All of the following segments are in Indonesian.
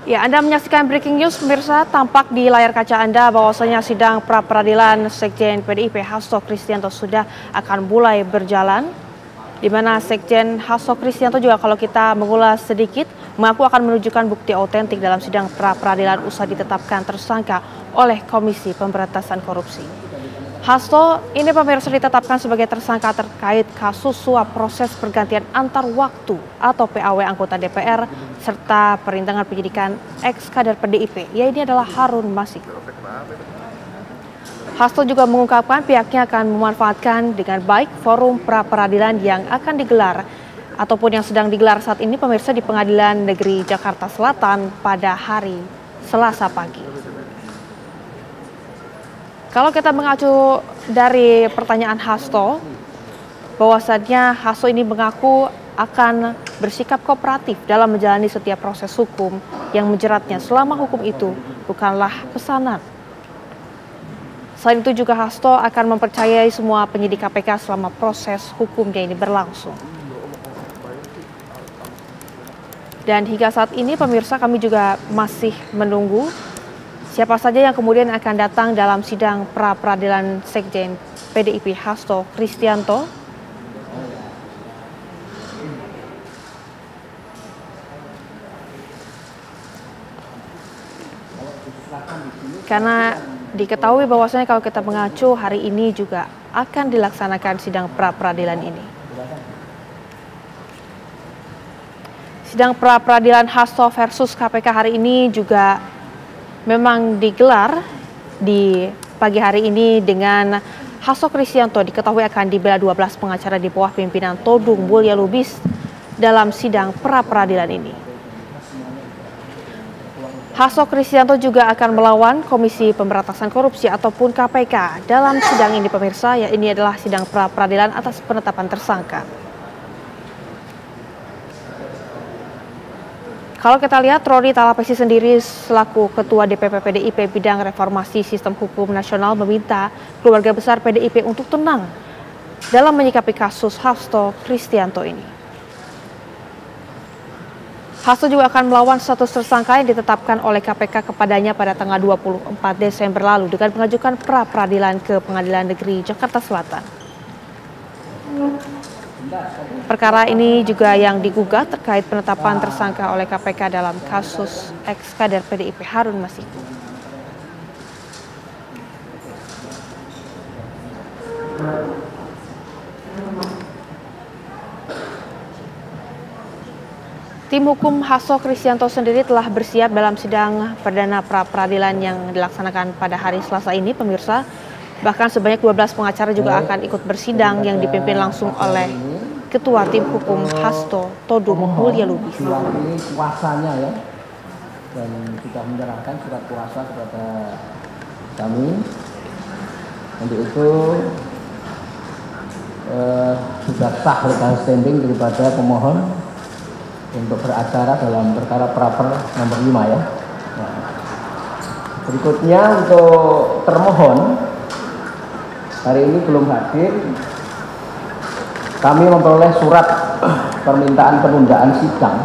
Ya, Anda menyaksikan breaking news pemirsa. Tampak di layar kaca Anda bahwasanya sidang pra-peradilan Sekjen PDIP Hasto Kristianto sudah akan mulai berjalan. Di mana Sekjen Hasto Kristianto juga kalau kita mengulas sedikit mengaku akan menunjukkan bukti otentik dalam sidang pra-peradilan usai ditetapkan tersangka oleh Komisi Pemberantasan Korupsi. Hasto ini pemirsa ditetapkan sebagai tersangka terkait kasus suap proses pergantian antar waktu atau PAW anggota DPR serta perintangan penyidikan ex kader PDIP, yaitu adalah Harun Masiku. Hasto juga mengungkapkan pihaknya akan memanfaatkan dengan baik forum pra-peradilan yang akan digelar ataupun yang sedang digelar saat ini pemirsa di Pengadilan Negeri Jakarta Selatan pada hari Selasa pagi. Kalau kita mengacu dari pertanyaan Hasto, bahwasannya Hasto ini mengaku akan bersikap kooperatif dalam menjalani setiap proses hukum yang menjeratnya selama hukum itu bukanlah pesanan. Selain itu juga Hasto akan mempercayai semua penyidik KPK selama proses hukumnya ini berlangsung. Dan hingga saat ini pemirsa kami juga masih menunggu siapa saja yang kemudian akan datang dalam sidang pra-peradilan Sekjen PDIP Hasto Kristianto. Karena diketahui bahwasanya kalau kita mengacu hari ini juga akan dilaksanakan sidang pra-peradilan ini. Sidang pra-peradilan Hasto versus KPK hari ini juga memang digelar di pagi hari ini dengan Hasto Kristianto diketahui akan dibela 12 pengacara di bawah pimpinan Todung Mulya Lubis dalam sidang pra-peradilan ini. Hasto Kristianto juga akan melawan Komisi Pemberantasan Korupsi ataupun KPK dalam sidang ini pemirsa, ya ini adalah sidang pra-peradilan atas penetapan tersangka. Kalau kita lihat Roni Talapesi sendiri selaku Ketua DPP PDIP Bidang Reformasi Sistem Hukum Nasional meminta keluarga besar PDIP untuk tenang dalam menyikapi kasus Hasto Kristianto ini. Hasto juga akan melawan status tersangka yang ditetapkan oleh KPK kepadanya pada tanggal 24 Desember lalu dengan mengajukan pra-peradilan ke Pengadilan Negeri Jakarta Selatan. Perkara ini juga yang digugat terkait penetapan tersangka oleh KPK dalam kasus ex-kader PDIP Harun Masiku. Tim hukum Hasto Kristianto sendiri telah bersiap dalam sidang perdana pra-peradilan yang dilaksanakan pada hari Selasa ini, pemirsa. Bahkan sebanyak 12 pengacara juga akan ikut bersidang yang dipimpin langsung oleh Ketua Tim Hukum Hasto, Todung Mulya Lubis. Ini kuasanya ya, dan sudah menyerahkan surat kuasa kepada kami. Untuk itu sudah sah legal standing daripada pemohon untuk beracara dalam perkara praper nomor 5 ya. Nah, berikutnya untuk termohon hari ini belum hadir. Kami memperoleh surat permintaan penundaan sidang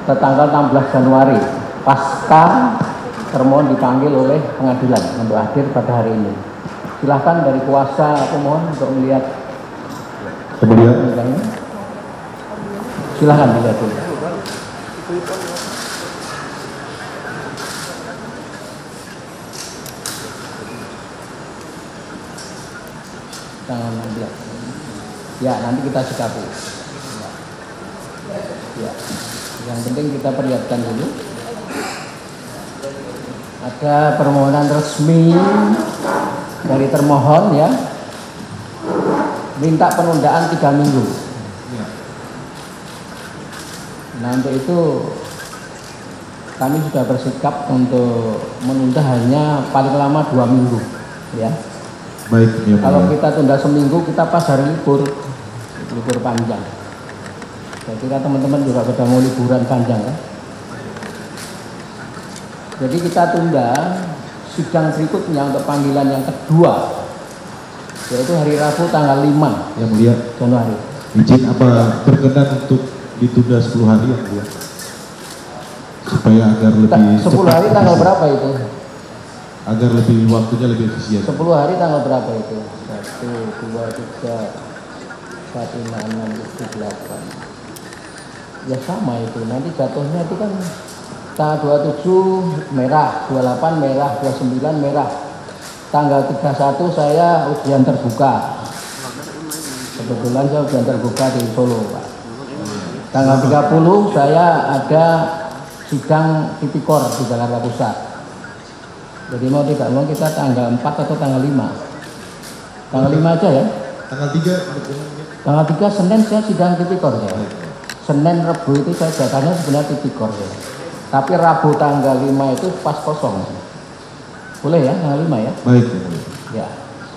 ke tanggal 16 Januari pasca termohon dipanggil oleh pengadilan untuk hadir pada hari ini. Silahkan dari kuasa pemohon untuk melihat sidangnya. Silahkan dilihat dulu. Tanggal 16. Ya, nanti kita sikapi. Ya. Yang penting kita perlihatkan dulu. Ada permohonan resmi dari termohon ya. Minta penundaan 3 minggu. Nah, untuk itu kami sudah bersikap untuk menunda hanya paling lama 2 minggu, ya. Baik, ya, kalau kita tunda seminggu, kita pas hari libur panjang. Saya kira teman-teman juga sudah mau liburan panjang, kan? Jadi kita tunda sidang berikutnya untuk panggilan yang kedua, yaitu hari Rabu tanggal 5 Yang Mulia, Januari. izin apa berkenan untuk ditunda 10 hari Yang Mulia? Supaya agar lebih 10 hari tanggal berapa itu? Agar lebih waktunya lebih efisien. 10 hari tanggal berapa itu? 1, 2, 3, 4, 5, 6, 7, 8. Ya sama itu, nanti jatuhnya itu kan tanggal 27 merah, 28 merah, 29 merah. Tanggal 31 saya ujian terbuka. Kebetulan saya ujian terbuka di Solo, Pak. Tanggal 30 saya ada sidang tipikor di Jakarta Pusat. Jadi mau tidak mau kita tanggal 4 atau tanggal 5. Tanggal 5 aja ya. Tanggal 3. Tanggal 3 Senin saya sidang tipikor ya. Senin Rabu itu saya jatahnya sebenarnya tipikor ya. Tapi Rabu tanggal 5 itu pas kosong. Boleh ya tanggal 5 ya? Baik, Yang Mulia. Ya.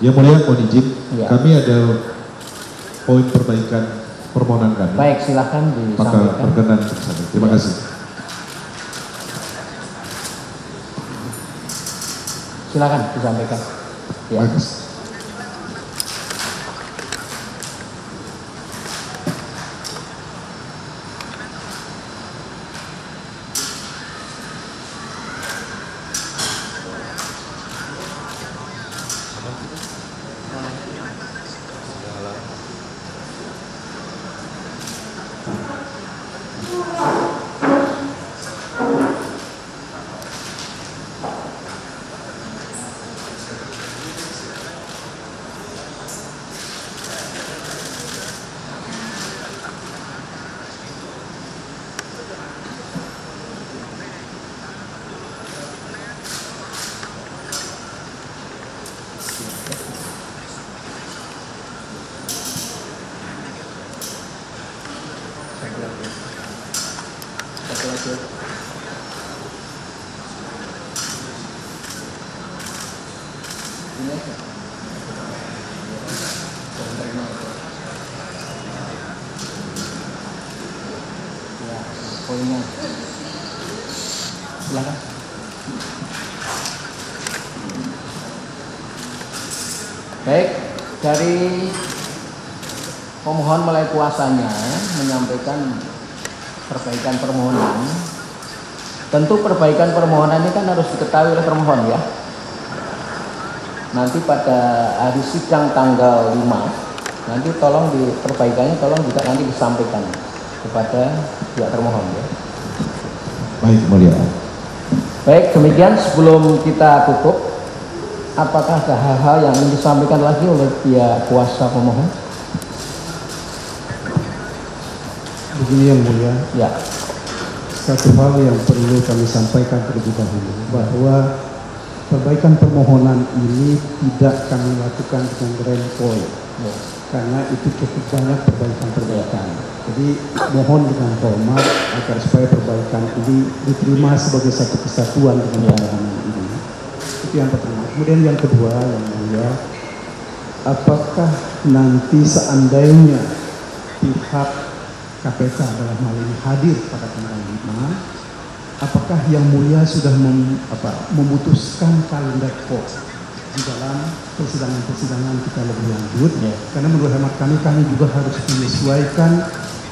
Yang Mulia, mohon izin, Ya. kami ada poin perbaikan permohonan kami. Baik, silahkan Maka disampaikan. berkenan bersama. Terima Ya. kasih. Silakan disampaikan. Ya. Bagus. Poinnya. Silakan. Baik, dari pemohon mulai kuasanya menyampaikan perbaikan permohonan. Tentu perbaikan permohonan ini kan harus diketahui oleh termohon ya. Nanti pada hari sidang tanggal 5, nanti tolong perbaikannya tolong juga nanti disampaikan kepada pihak termohon ya. Baik, Yang Mulia. Baik, demikian sebelum kita tutup, apakah ada hal-hal yang ingin disampaikan lagi oleh pihak kuasa pemohon? Begini Yang Mulia, Ya. satu hal yang perlu kami sampaikan terlebih dahulu bahwa perbaikan permohonan ini tidak kami lakukan dengan rempoi Ya. karena itu cukup banyak perbaikan-perbaikan. Jadi mohon dengan hormat agar supaya perbaikan ini diterima sebagai satu kesatuan dengan permohonan ini. Itu yang pertama. Kemudian yang kedua Yang Mulia, apakah nanti seandainya pihak KPK dalam hal ini hadir pada tanggal 5, apakah Yang Mulia sudah memutuskan kalender court di dalam persidangan-persidangan kita lebih lanjut? Ya. Karena menurut hemat kami juga harus menyesuaikan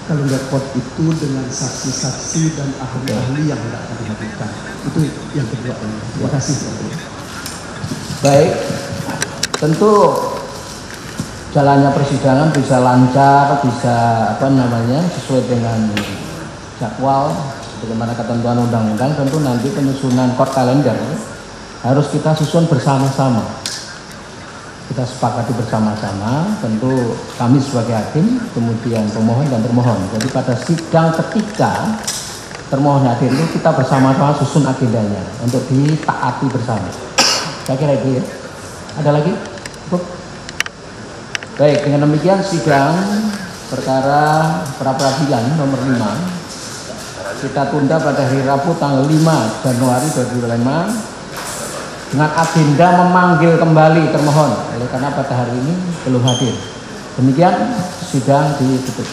kalender court itu dengan saksi-saksi dan ahli-ahli yang hendak kami hadirkan. Itu yang kedua. Terima kasih. Baik, tentu jalannya persidangan bisa lancar, bisa sesuai dengan jadwal, bagaimana ketentuan undang-undang. Tentu nanti penyusunan court kalender harus kita susun bersama-sama. Kita sepakati bersama-sama, tentu kami sebagai hakim, kemudian pemohon dan termohon. Jadi pada sidang ketika termohon hadir itu kita bersama-sama susun agendanya untuk ditaati bersama. Saya kira itu ya. Ada lagi? Cukup? Baik, dengan demikian sidang perkara pra peradilan nomor 5 kita tunda pada hari Rabu tanggal 5 Januari 2025 dengan agenda memanggil kembali termohon, oleh karena pada hari ini belum hadir. Demikian, sidang ditutup.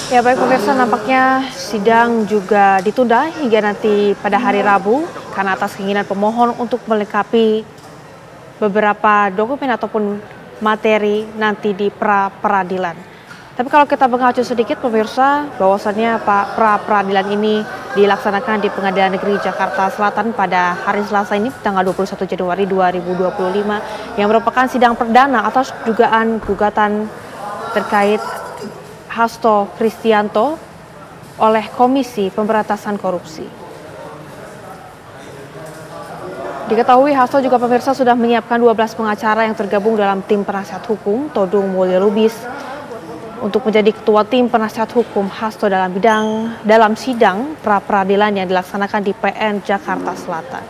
Ya baik pemirsa, nampaknya sidang juga ditunda hingga nanti pada hari Rabu karena atas keinginan pemohon untuk melengkapi beberapa dokumen ataupun materi nanti di pra-peradilan. Tapi kalau kita mengacu sedikit pemirsa, bahwasannya pra-peradilan ini dilaksanakan di Pengadilan Negeri Jakarta Selatan pada hari Selasa ini tanggal 21 Januari 2025 yang merupakan sidang perdana atas dugaan gugatan terkait Hasto Kristianto oleh Komisi Pemberantasan Korupsi. Diketahui Hasto juga pemirsa sudah menyiapkan 12 pengacara yang tergabung dalam tim penasihat hukum Todung Mulyo Lubis untuk menjadi ketua tim penasihat hukum Hasto dalam sidang pra-peradilan yang dilaksanakan di PN Jakarta Selatan.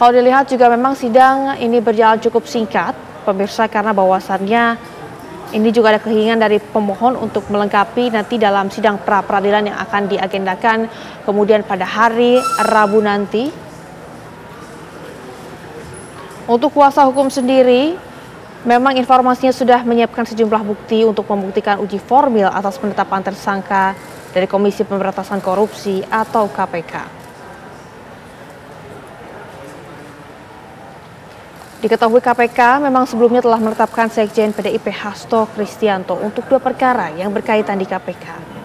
Kalau dilihat juga memang sidang ini berjalan cukup singkat pemirsa karena bahwasannya ini juga ada keinginan dari pemohon untuk melengkapi nanti dalam sidang pra-peradilan yang akan diagendakan kemudian pada hari Rabu nanti. Untuk kuasa hukum sendiri, memang informasinya sudah menyiapkan sejumlah bukti untuk membuktikan uji formil atas penetapan tersangka dari Komisi Pemberantasan Korupsi atau KPK. Diketahui KPK memang sebelumnya telah menetapkan Sekjen PDIP Hasto Kristianto untuk 2 perkara yang berkaitan di KPK.